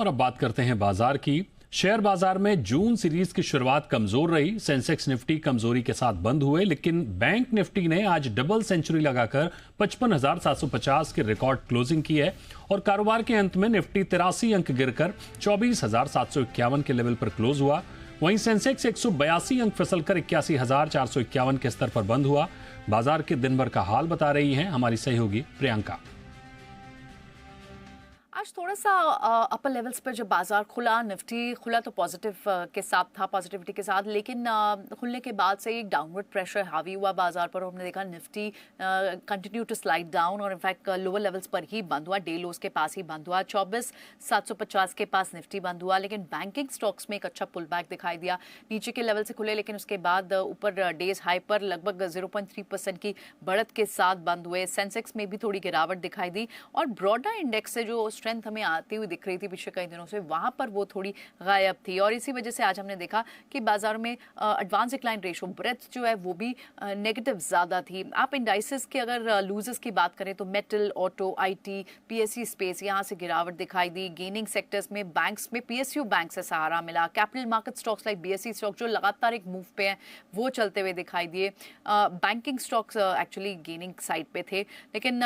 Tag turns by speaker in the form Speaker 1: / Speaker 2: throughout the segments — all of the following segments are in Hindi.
Speaker 1: और अब बात करते हैं बाजार की। शेयर बाजार में जून सीरीज की शुरुआत कमजोर रही। सेंसेक्स निफ्टी कमजोरी के साथ बंद हुए, लेकिन बैंक निफ्टी ने आज डबल सेंचुरी लगाकर 55,750 की रिकॉर्ड क्लोजिंग की है और कारोबार के अंत में निफ्टी 83 अंक गिरकर 24,751 के लेवल पर क्लोज हुआ। वहीं सेंसेक्स 182 अंक फिसलकर 81,451 के स्तर पर बंद हुआ। बाजार के दिन भर का हाल बता रही हैं हमारी सहयोगी प्रियंका।
Speaker 2: आज थोड़ा सा अपर लेवल्स पर जब बाजार खुला, निफ्टी खुला तो पॉजिटिव के साथ था, पॉजिटिविटी के साथ, लेकिन खुलने के बाद से एक डाउनवर्ड प्रेशर हावी हुआ बाजार पर। हमने देखा Nifty continue to slide down और इनफैक्ट लोअर लेवल्स पर ही बंद हुआ, डे लोस के पास ही बंद हुआ। 24,750 के पास निफ्टी बंद हुआ, लेकिन बैंकिंग स्टॉक्स में एक अच्छा पुल बैक दिखाई दिया। नीचे के लेवल से खुले, लेकिन उसके बाद ऊपर डेज हाई पर लगभग 0.3% की बढ़त के साथ बंद हुए। सेंसेक्स में भी थोड़ी गिरावट दिखाई दी और ब्रॉडर इंडेक्स से जो स्ट्रेंथ हमें आती हुई दिख रही थी पिछले कई दिनों से, वहां पर वो थोड़ी गायब थी और इसी वजह से आज हमने देखा कि बाजार में एडवांस डिक्लाइन रेशो ब्रेथ जो है वो भी नेगेटिव ज्यादा थी। आप इंडाइसेस के अगर लूजर्स की बात करें तो metal, auto, IT, PSU space, यहां से गिरावट दिखाई दी। गेनिंग सेक्टर्स में बैंक्स में पीएसयू बैंक से सहारा मिला। Capital market stocks like BSE stock जो लगातार एक मूव पे है वो चलते हुए दिखाई दिए। Banking stocks actually gaining side पे थे, लेकिन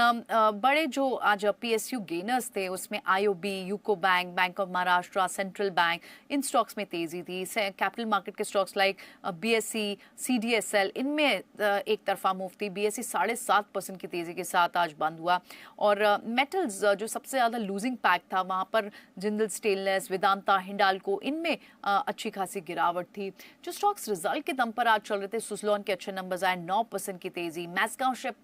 Speaker 2: बड़े जो आज पीएसयू गेनर्स थे उसमें IOB, UCO bank, bank of Maharashtra, central bank, in stocks में तेजी थी। कैपिटल मार्केट के स्टॉक्स लाइक बीएसई, सीडीएसएल, इनमें एक तरफा मूव थी। बीएसई 7.5% की तेजी के साथ आज बंद हुआ और मेटल्स जो सबसे ज्यादा लूजिंग पैक था वहां पर जिंदल स्टेनलेस, वेदांता, हिंडाल्को, इनमें अच्छी खासी गिरावट थी। जो स्टॉक्स रिजल्ट के दम पर आज चल रहे थे, सुजलॉन के अच्छे नंबर्स आए, 9% की तेजी। मैस्काउ शिप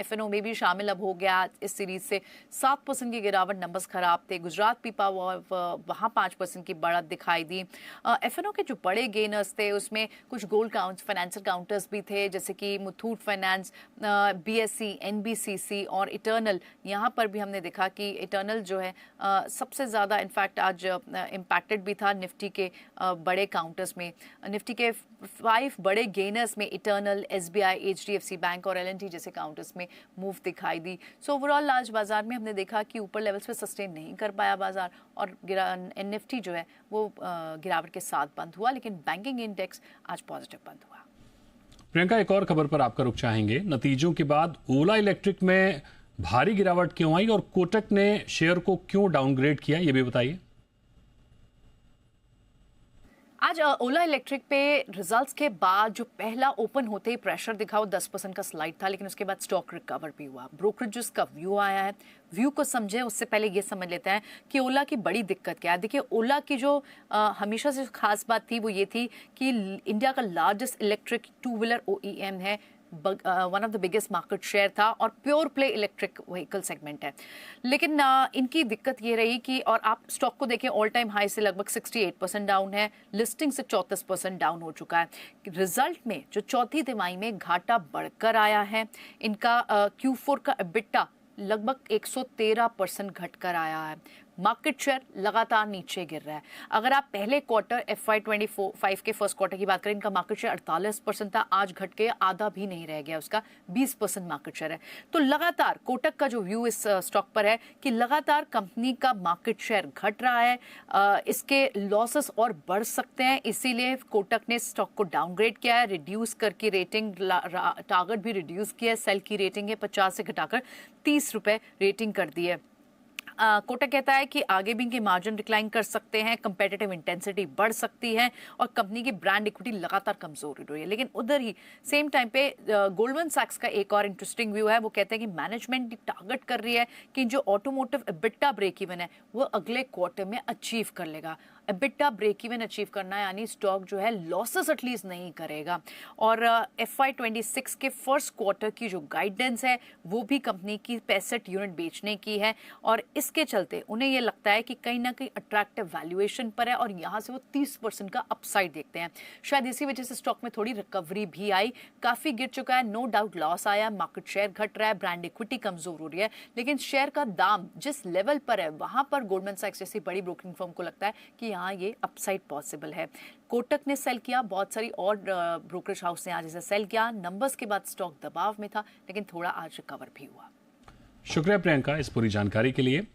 Speaker 2: एफएनओ में भी शामिल अब हो गया इस सीरीज से, 7% की गिरावट, नंबर्स खराब थे। गुजरात पीपा वहां 5% की बढ़त दिखाई दी। एफएनओ के जो बड़े गेनर्स थे उसमें कुछ गोल्ड काउंट्स, फाइनेंशियल काउंटर्स भी थे, जैसे कि मुथूट फाइनेंस, बीएसई, एनबीसीसी और इटर्नल। यहां पर भी हमने देखा कि इटर्नल जो है सबसे ज्यादा इनफैक्ट आज इम्पैक्टेड भी था निफ्टी के बड़े काउंटर्स में। निफ्टी के 5 बड़े गेनर्स में इटर्नल, एसबीआई, एचडीएफसी बैंक और एलएनटी जैसे काउंटर्स में मूव दिखाई दी। सो ओवरऑल आज बाजार में हमने देखा कि ऊपर लेवल्स पे सस्टेन नहीं कर पाया बाजार और निफ्टी जो है वो गिरावट के साथ बंद हुआ, लेकिन बैंकिंग इंडेक्स आज पॉजिटिव बंद हुआ।
Speaker 1: प्रियंका, एक और खबर पर आपका रुख चाहेंगे। नतीजों के बाद ओला इलेक्ट्रिक में भारी गिरावट क्यों आई और कोटक ने शेयर को क्यों डाउनग्रेड किया, ये भी बताइए।
Speaker 2: आज ओला इलेक्ट्रिक पे रिजल्ट्स के बाद जो पहला ओपन होते ही प्रेशर दिखा वो 10% का स्लाइड था, लेकिन उसके बाद स्टॉक रिकवर भी हुआ। ब्रोकरेज का व्यू आया है, व्यू को समझे उससे पहले ये समझ लेते हैं कि ओला की बड़ी दिक्कत क्या है। देखिए, ओला की जो हमेशा से खास बात थी वो ये थी कि इंडिया का largest electric two wheeler OEM है, one of the biggest market share था और pure play electric vehicle segment है। लेकिन इनकी दिक्कत ये रही कि, और आप स्टॉक को देखें, ऑल टाइम हाई से लगभग 68% डाउन है, लिस्टिंग से 34% डाउन हो चुका है। रिजल्ट में जो चौथी तिमाही में घाटा बढ़कर आया है, इनका Q4 का एबिटा लगभग 113% घटकर आया है। मार्केट शेयर लगातार नीचे गिर रहा है। अगर आप पहले क्वार्टर FY25 के फर्स्ट क्वार्टर की बात करें, इनका मार्केट शेयर 48% था, आज घट के आधा भी नहीं रह गया, उसका 20% मार्केट शेयर है। तो लगातार कोटक का जो व्यू इस स्टॉक पर है कि लगातार कंपनी का मार्केट शेयर घट रहा है, इसके लॉसेस और बढ़ सकते हैं, इसीलिए कोटक ने स्टॉक को डाउनग्रेड किया है, रिड्यूस करके रेटिंग, टारगेट भी रिड्यूस किया है। सेल की रेटिंग है 50 से घटाकर 30 रुपए रेटिंग कर दी है। कोटक कहता है कि आगे भी इनके मार्जिन डिक्लाइन कर सकते हैं, कंपेटिटिव इंटेंसिटी बढ़ सकती है और कंपनी की ब्रांड इक्विटी लगातार कमजोर हो रही है। लेकिन उधर ही सेम टाइम पे गोल्डमैन सैक्स का एक और इंटरेस्टिंग व्यू है। वो कहते हैं कि मैनेजमेंट टारगेट कर रही है कि जो ऑटोमोटिव एबिटा ब्रेक इवन है वो अगले क्वार्टर में अचीव कर लेगा। एबिटा ब्रेक इवन अचीव करना यानी स्टॉक जो है लॉसेस एटलीस्ट नहीं करेगा। और FY26 के फर्स्ट क्वार्टर की जो गाइडेंस है वो भी कंपनी की 65 यूनिट बेचने की है और इसके चलते उन्हें ये लगता है कि कहीं ना कहीं अट्रैक्टिव वैल्यूएशन पर है और यहाँ से वो 30% का अपसाइड देखते हैं। शायद इसी वजह से स्टॉक में थोड़ी रिकवरी भी आई, काफी गिर चुका है, नो डाउट लॉस आया, मार्केट शेयर घट रहा है, ब्रांड इक्विटी कमजोर हो रही है, लेकिन शेयर का दाम जिस लेवल पर है वहां पर गोल्डमैन सैक्स जैसी बड़ी ब्रोकिंग फर्म को लगता है कि यहाँ ये अपसाइड पॉसिबल है। कोटक ने सेल किया, बहुत सारी और ब्रोकरेज हाउस ने आज इसे सेल किया। नंबर्स के बाद स्टॉक दबाव में था, लेकिन थोड़ा आज रिकवर भी हुआ।
Speaker 1: शुक्रिया प्रियंका इस पूरी जानकारी के लिए।